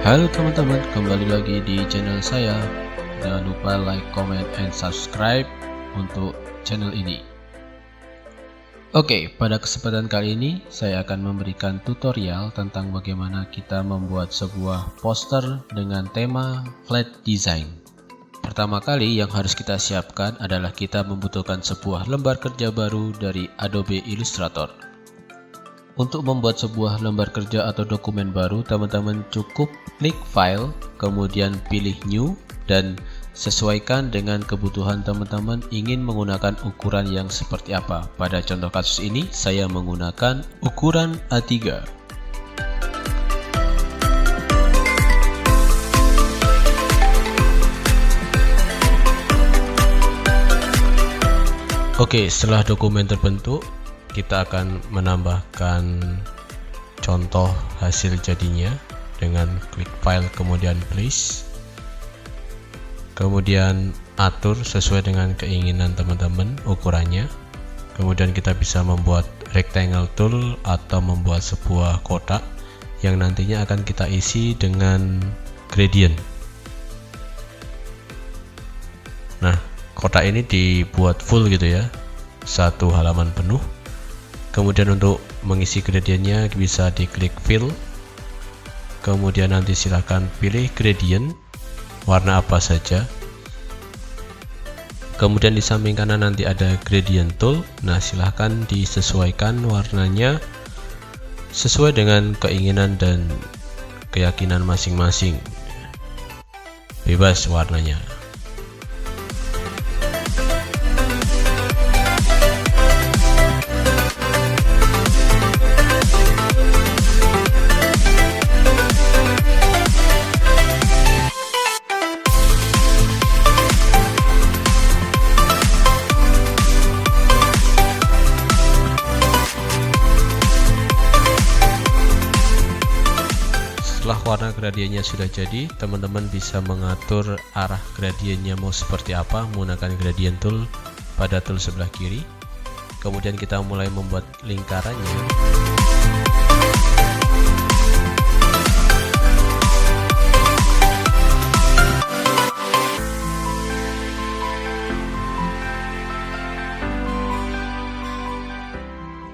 Halo teman-teman, kembali lagi di channel saya. Jangan lupa like, comment, and subscribe untuk channel ini. Oke, pada kesempatan kali ini saya akan memberikan tutorial tentang bagaimana kita membuat sebuah poster dengan tema flat design. Pertama kali yang harus kita siapkan adalah kita membutuhkan sebuah lembar kerja baru dari Adobe Illustrator. Untuk membuat sebuah lembar kerja atau dokumen baru, teman-teman cukup klik file, kemudian pilih new, dan sesuaikan dengan kebutuhan teman-teman ingin menggunakan ukuran yang seperti apa. Pada contoh kasus ini, saya menggunakan ukuran A3. Oke, setelah dokumen terbentuk, kita akan menambahkan contoh hasil jadinya dengan klik file kemudian place, kemudian atur sesuai dengan keinginan teman-teman ukurannya. Kemudian kita bisa membuat rectangle tool atau membuat sebuah kotak yang nantinya akan kita isi dengan gradient. Nah, kotak ini dibuat full gitu ya, satu halaman penuh. Kemudian untuk mengisi gradientnya bisa diklik fill, kemudian nanti silahkan pilih gradient warna apa saja. Kemudian di samping kanan nanti ada gradient tool. Nah, silahkan disesuaikan warnanya sesuai dengan keinginan dan keyakinan masing-masing, bebas warnanya. Setelah warna gradiennya sudah jadi, teman-teman bisa mengatur arah gradiennya mau seperti apa menggunakan gradient tool pada tool sebelah kiri. Kemudian kita mulai membuat lingkarannya.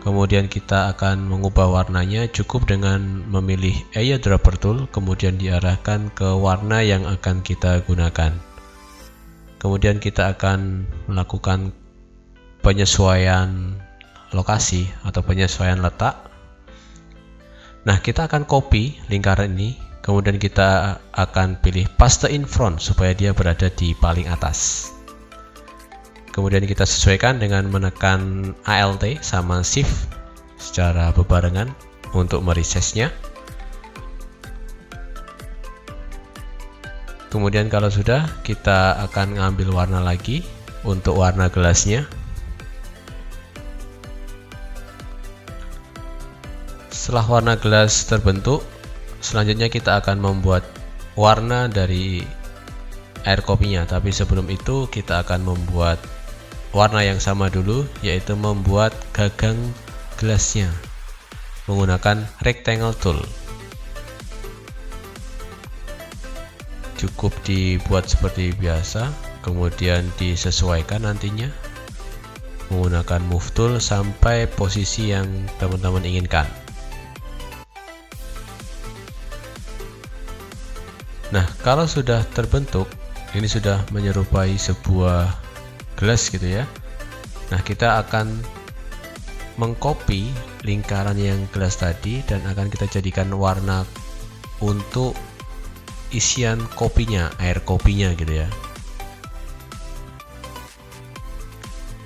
Kemudian kita akan mengubah warnanya, cukup dengan memilih eyedropper tool, kemudian diarahkan ke warna yang akan kita gunakan. Kemudian kita akan melakukan penyesuaian lokasi atau penyesuaian letak. Nah, kita akan copy lingkaran ini, kemudian kita akan pilih paste in front supaya dia berada di paling atas. Kemudian kita sesuaikan dengan menekan Alt sama Shift secara bebarengan untuk meresizenya. Kemudian kalau sudah, kita akan ngambil warna lagi untuk warna gelasnya. Setelah warna gelas terbentuk, selanjutnya kita akan membuat warna dari air kopinya. Tapi sebelum itu kita akan membuat warna yang sama dulu, yaitu membuat gagang gelasnya menggunakan rectangle tool. Cukup dibuat seperti biasa, kemudian disesuaikan nantinya menggunakan move tool sampai posisi yang teman-teman inginkan. Nah, kalau sudah terbentuk, ini sudah menyerupai sebuah gelas gitu ya. Nah, kita akan mengcopy lingkaran yang gelas tadi dan akan kita jadikan warna untuk isian kopinya, air kopinya gitu ya.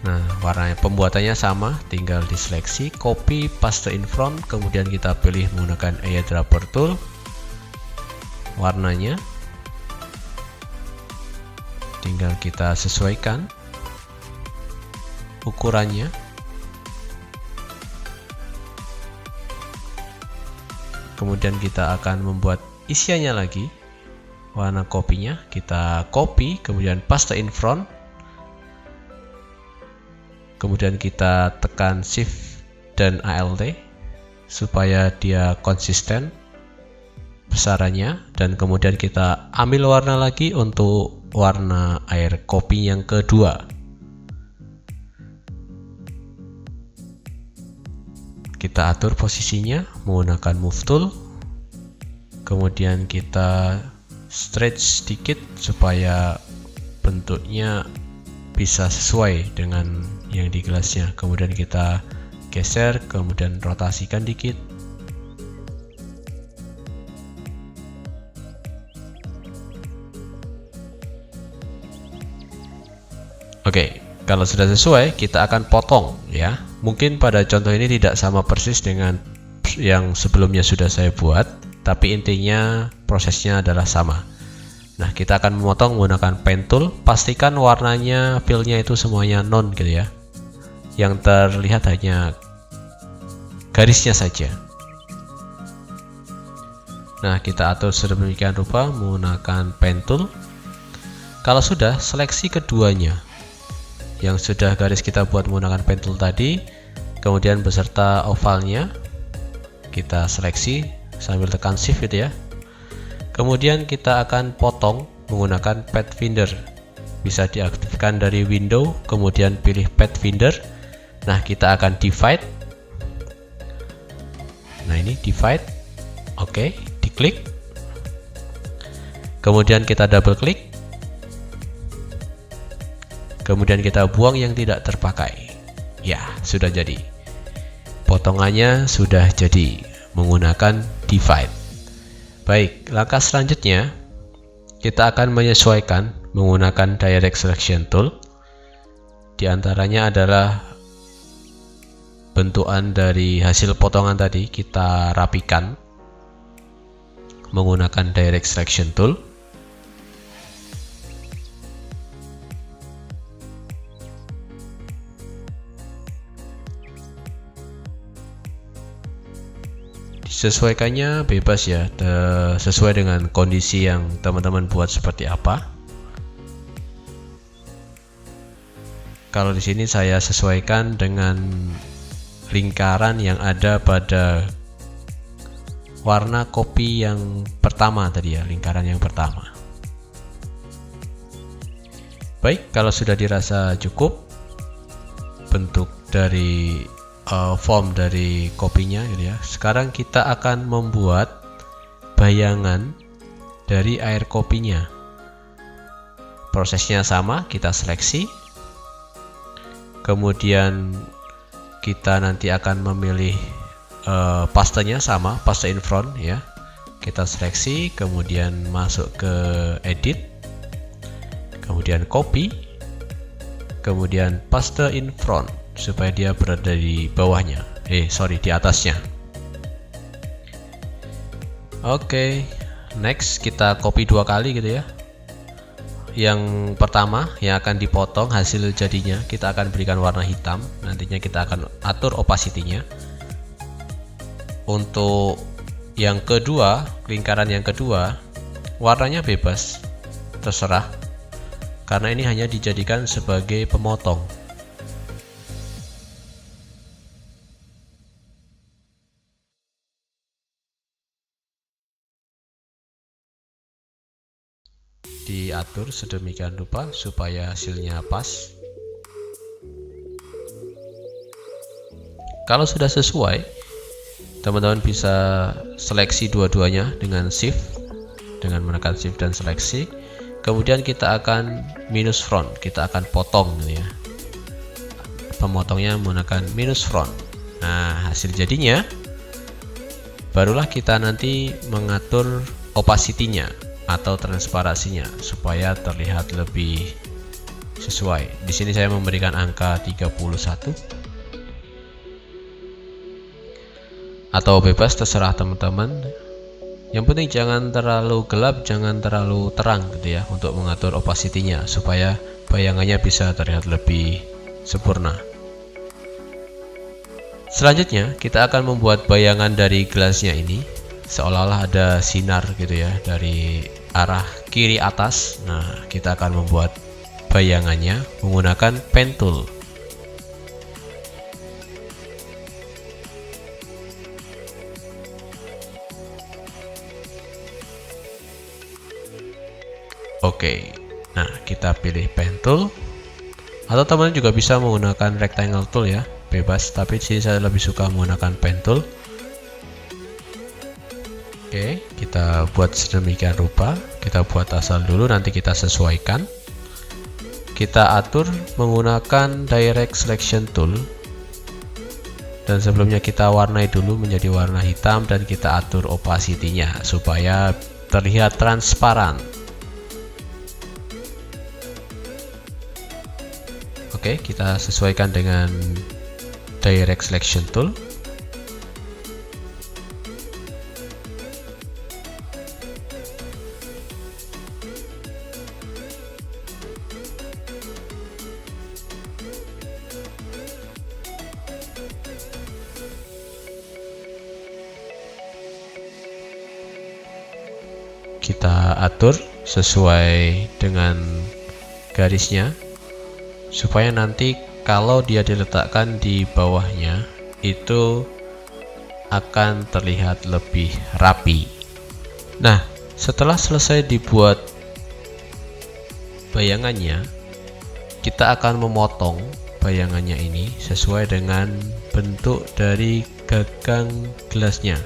Nah, warnanya pembuatannya sama, tinggal diseleksi, copy, paste in front, kemudian kita pilih menggunakan eyedropper tool warnanya, tinggal kita sesuaikan ukurannya. Kemudian kita akan membuat isiannya lagi, warna kopinya kita copy, kemudian paste in front, kemudian kita tekan Shift dan Alt supaya dia konsisten besarannya, dan kemudian kita ambil warna lagi untuk warna air kopi yang kedua. Kita atur posisinya menggunakan move tool, kemudian kita stretch sedikit supaya bentuknya bisa sesuai dengan yang di gelasnya. Kemudian kita geser, kemudian rotasikan dikit. Oke, kalau sudah sesuai kita akan potong ya. Mungkin pada contoh ini tidak sama persis dengan yang sebelumnya sudah saya buat, tapi intinya prosesnya adalah sama. Nah, kita akan memotong menggunakan pen tool. Pastikan warnanya, fill-nya itu semuanya non gitu ya. Yang terlihat hanya garisnya saja. Nah, kita atur sedemikian rupa menggunakan pen tool. Kalau sudah, seleksi keduanya yang sudah garis kita buat menggunakan pen tool tadi, kemudian beserta ovalnya kita seleksi sambil tekan shift gitu ya. Kemudian kita akan potong menggunakan path finder. Bisa diaktifkan dari window, kemudian pilih path finder. Nah, kita akan divide. Nah, ini divide. Oke, diklik. Kemudian kita double klik. Kemudian kita buang yang tidak terpakai. Ya, sudah jadi. Potongannya sudah jadi menggunakan divide. Baik, langkah selanjutnya kita akan menyesuaikan menggunakan direct selection tool. Di antaranya adalah bentukan dari hasil potongan tadi kita rapikan menggunakan direct selection tool. Sesuaikannya bebas ya, sesuai dengan kondisi yang teman-teman buat seperti apa. Kalau di sini saya sesuaikan dengan lingkaran yang ada pada warna kopi yang pertama tadi ya, lingkaran yang pertama. Baik, kalau sudah dirasa cukup bentuk dari form dari kopinya gitu ya. Sekarang kita akan membuat bayangan dari air kopinya. Prosesnya sama, kita seleksi. Kemudian kita nanti akan memilih pastenya sama, paste in front ya. Kita seleksi, kemudian masuk ke edit. Kemudian copy. Kemudian paste in front supaya dia berada di bawahnya, di atasnya. Oke, next kita copy 2 kali gitu ya. Yang pertama yang akan dipotong hasil jadinya kita akan berikan warna hitam. Nantinya kita akan atur opacity-nya. Untuk yang kedua, lingkaran yang kedua, warnanya bebas, terserah, karena ini hanya dijadikan sebagai pemotong. Diatur sedemikian rupa supaya hasilnya pas. Kalau sudah sesuai, teman-teman bisa seleksi dua-duanya dengan shift, dengan menekan shift dan seleksi. Kemudian kita akan minus front, kita akan potong gitu ya. Pemotongnya menggunakan minus front. Nah, hasil jadinya barulah kita nanti mengatur opacity-nya atau transparansinya supaya terlihat lebih sesuai. Di sini saya memberikan angka 31 atau bebas, terserah teman-teman. Yang penting jangan terlalu gelap, jangan terlalu terang gitu ya, untuk mengatur opacity-nya supaya bayangannya bisa terlihat lebih sempurna. Selanjutnya kita akan membuat bayangan dari gelasnya ini seolah-olah ada sinar gitu ya dari arah kiri atas. Nah, kita akan membuat bayangannya menggunakan pen tool. Oke, nah kita pilih pen tool, atau teman-teman juga bisa menggunakan rectangle tool ya, bebas, tapi di sini saya lebih suka menggunakan pen tool. Oke, kita buat sedemikian rupa, kita buat asal dulu, nanti kita sesuaikan. Kita atur menggunakan direct selection tool, dan sebelumnya kita warnai dulu menjadi warna hitam, dan kita atur opacity-nya supaya terlihat transparan. Oke, kita sesuaikan dengan direct selection tool. Kita atur sesuai dengan garisnya, supaya nanti kalau dia diletakkan di bawahnya itu akan terlihat lebih rapi. Nah, setelah selesai dibuat bayangannya, kita akan memotong bayangannya ini sesuai dengan bentuk dari gagang gelasnya.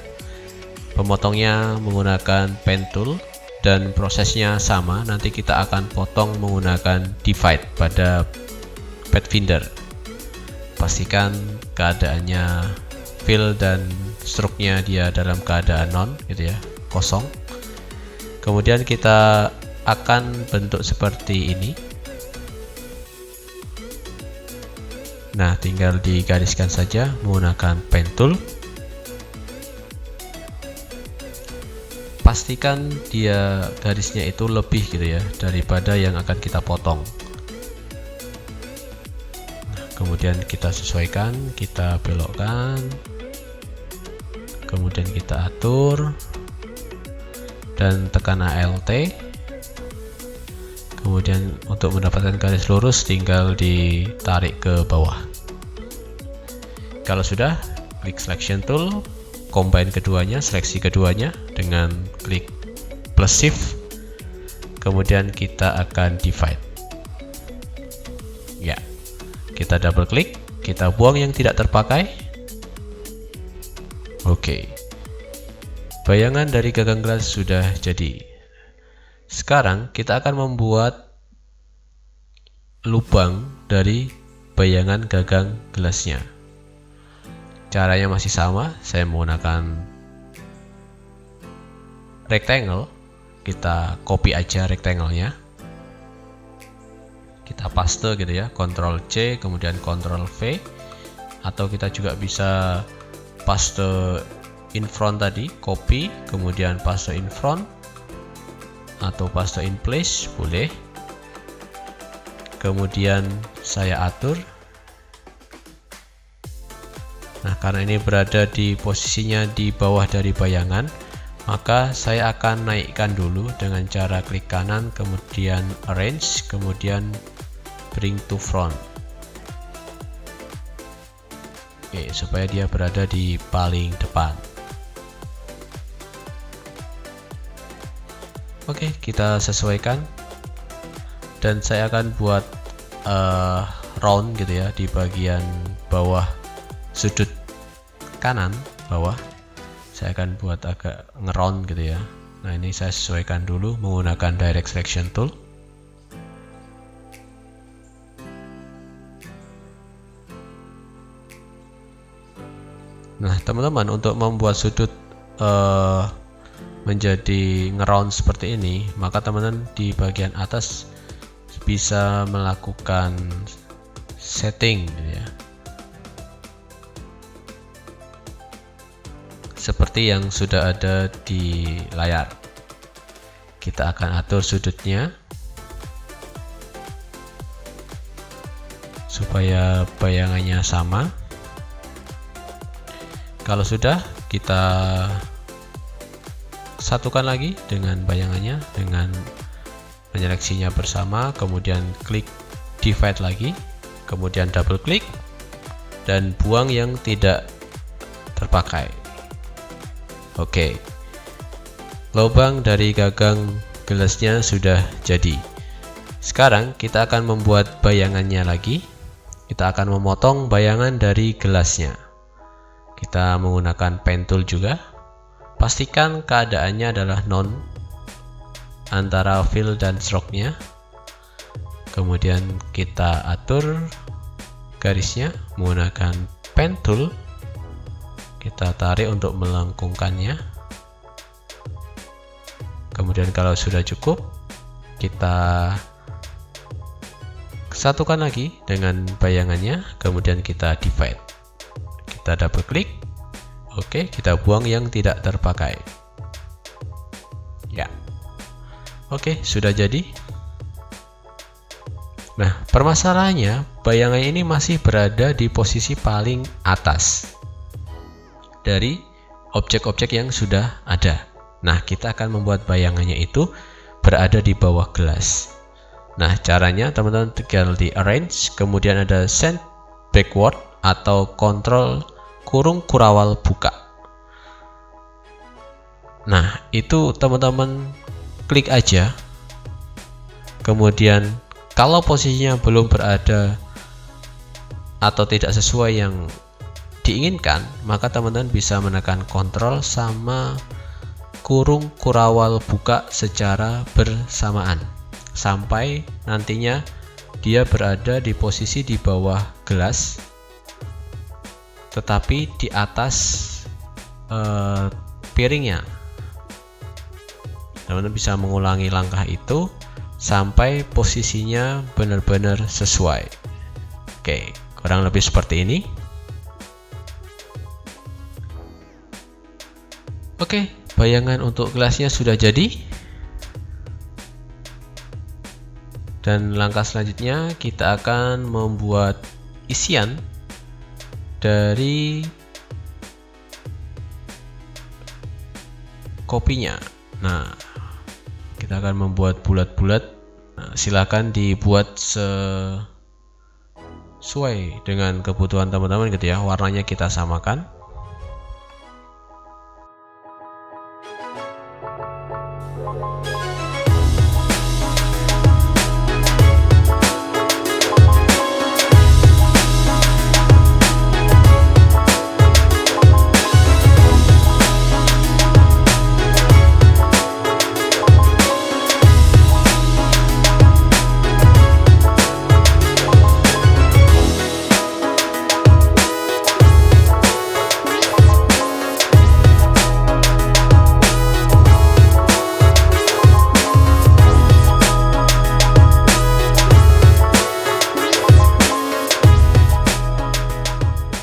Pemotongnya menggunakan pen tool, dan prosesnya sama, nanti kita akan potong menggunakan divide pada Pathfinder. Pastikan keadaannya fill dan stroke-nya dia dalam keadaan non, gitu ya, kosong. Kemudian kita akan bentuk seperti ini. Nah, tinggal digariskan saja menggunakan pen tool. Pastikan dia garisnya itu lebih gitu ya daripada yang akan kita potong. Kemudian kita sesuaikan, kita belokkan, kemudian kita atur, dan tekan Alt. Kemudian untuk mendapatkan garis lurus tinggal ditarik ke bawah. Kalau sudah, klik selection tool, combine keduanya, seleksi keduanya dengan klik plus shift, kemudian kita akan divide. Ya. Kita double klik, kita buang yang tidak terpakai. Oke. Bayangan dari gagang gelas sudah jadi. Sekarang kita akan membuat lubang dari bayangan gagang gelasnya. Caranya masih sama, saya menggunakan rectangle. Kita copy aja rectangle-nya. Kita paste gitu ya, Ctrl C kemudian Ctrl V, atau kita juga bisa paste in front tadi, copy kemudian paste in front, atau paste in place boleh. Kemudian saya atur. Nah, karena ini berada di posisinya di bawah dari bayangan, maka saya akan naikkan dulu dengan cara klik kanan, kemudian arrange, kemudian bring to front. Oke, supaya dia berada di paling depan. Oke, kita sesuaikan, dan saya akan buat round gitu ya di bagian bawah sudut kanan bawah. Saya akan buat agak ngeround gitu ya. Nah, ini saya sesuaikan dulu menggunakan direct selection tool. Nah, teman-teman, untuk membuat sudut menjadi ngeround seperti ini, maka teman-teman di bagian atas bisa melakukan setting gitu ya, seperti yang sudah ada di layar. Kita akan atur sudutnya supaya bayangannya sama. Kalau sudah, kita satukan lagi dengan bayangannya dengan menyeleksinya bersama, kemudian klik divide lagi, kemudian double klik dan buang yang tidak terpakai. Oke. Lubang dari gagang gelasnya sudah jadi. Sekarang kita akan membuat bayangannya lagi. Kita akan memotong bayangan dari gelasnya. Kita menggunakan pen tool juga. Pastikan keadaannya adalah non antara fill dan stroke-nya. Kemudian kita atur garisnya menggunakan pen tool. Kita tarik untuk melengkungkannya. Kemudian kalau sudah cukup, kita satukan lagi dengan bayangannya. Kemudian kita divide. Kita double klik. Oke, kita buang yang tidak terpakai. Ya. Oke, sudah jadi. Nah, permasalahannya bayangan ini masih berada di posisi paling atas dari objek-objek yang sudah ada. Nah, kita akan membuat bayangannya itu berada di bawah gelas. Nah, caranya teman-teman tinggal di arrange, kemudian ada send backward atau kontrol kurung kurawal buka. Nah, itu teman-teman klik aja. Kemudian kalau posisinya belum berada atau tidak sesuai yang diinginkan, maka teman-teman bisa menekan kontrol sama kurung kurawal buka secara bersamaan sampai nantinya dia berada di posisi di bawah gelas tetapi di atas piringnya. Teman-teman bisa mengulangi langkah itu sampai posisinya benar-benar sesuai. Oke, kurang lebih seperti ini. Oke, bayangan untuk gelasnya sudah jadi. Dan langkah selanjutnya kita akan membuat isian dari kopinya. Nah, kita akan membuat bulat-bulat. Nah, silakan dibuat sesuai dengan kebutuhan teman-teman gitu ya. Warnanya kita samakan.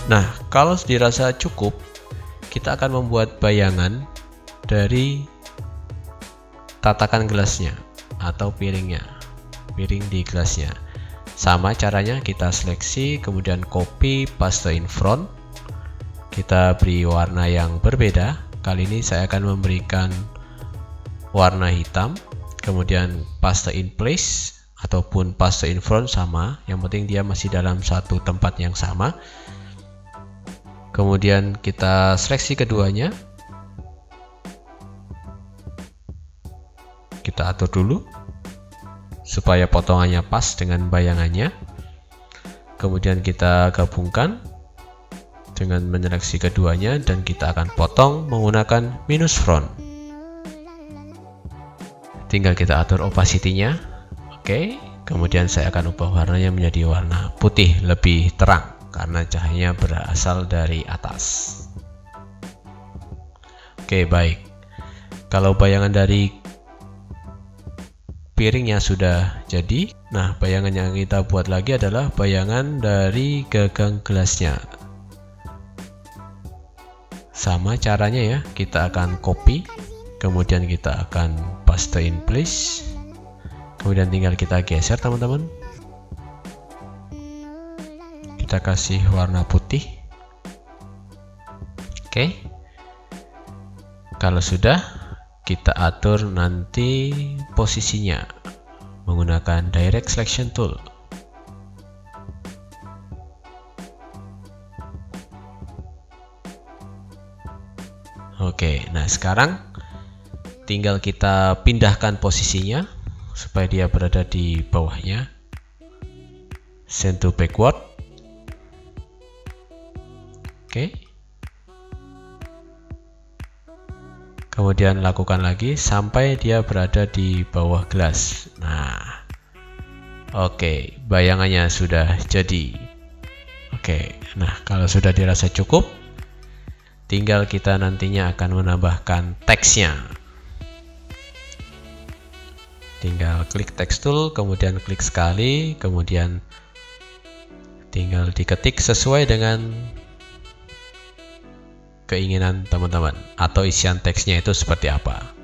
Nah, kalau dirasa cukup, kita akan membuat bayangan dari tatakan gelasnya atau piring di gelasnya. Sama caranya, kita seleksi, kemudian copy, paste in front. Kita beri warna yang berbeda. Kali ini saya akan memberikan warna hitam, kemudian paste in place ataupun paste in front sama. Yang penting dia masih dalam satu tempat yang sama. Kemudian kita seleksi keduanya. Kita atur dulu supaya potongannya pas dengan bayangannya. Kemudian kita gabungkan dengan menyeleksi keduanya dan kita akan potong menggunakan minus front. Tinggal kita atur opacity-nya. Oke, kemudian saya akan ubah warnanya menjadi warna putih lebih terang karena cahayanya berasal dari atas. Oke, baik. Kalau bayangan dari piringnya sudah jadi, nah bayangan yang kita buat lagi adalah bayangan dari gagang gelasnya. Sama caranya ya, kita akan copy, kemudian kita akan paste in place, kemudian tinggal kita geser teman-teman. Kita kasih warna putih. Oke. Kalau sudah, kita atur nanti posisinya menggunakan direct selection tool. Oke, nah sekarang tinggal kita pindahkan posisinya supaya dia berada di bawahnya. Send to backward. Oke. Kemudian lakukan lagi sampai dia berada di bawah gelas. Nah, oke, bayangannya sudah jadi. Oke, nah kalau sudah dirasa cukup, tinggal kita nantinya akan menambahkan teksnya. Tinggal klik text tool, kemudian klik sekali, kemudian tinggal diketik sesuai dengan keinginan teman-teman atau isian teksnya itu seperti apa.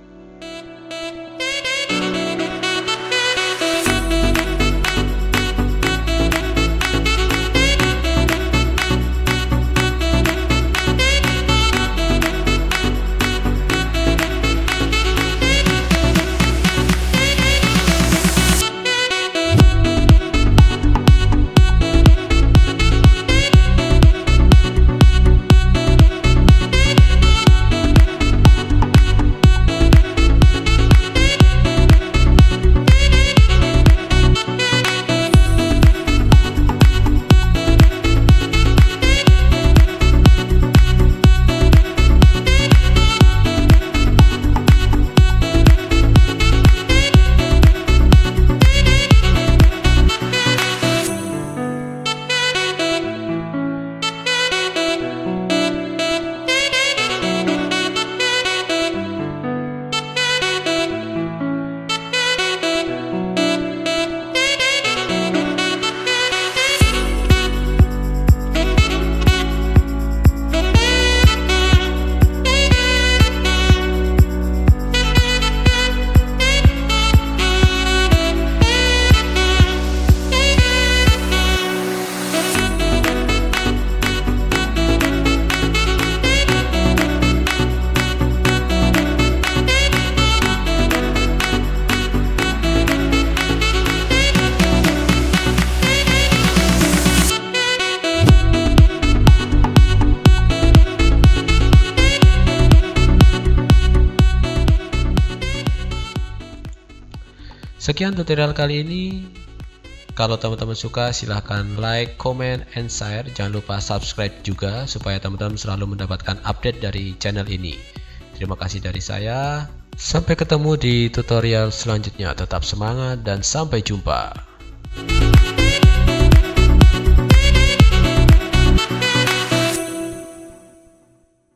Sekian tutorial kali ini. Kalau teman-teman suka, silahkan like, comment, and share. Jangan lupa subscribe juga supaya teman-teman selalu mendapatkan update dari channel ini. Terima kasih dari saya. Sampai ketemu di tutorial selanjutnya. Tetap semangat dan sampai jumpa.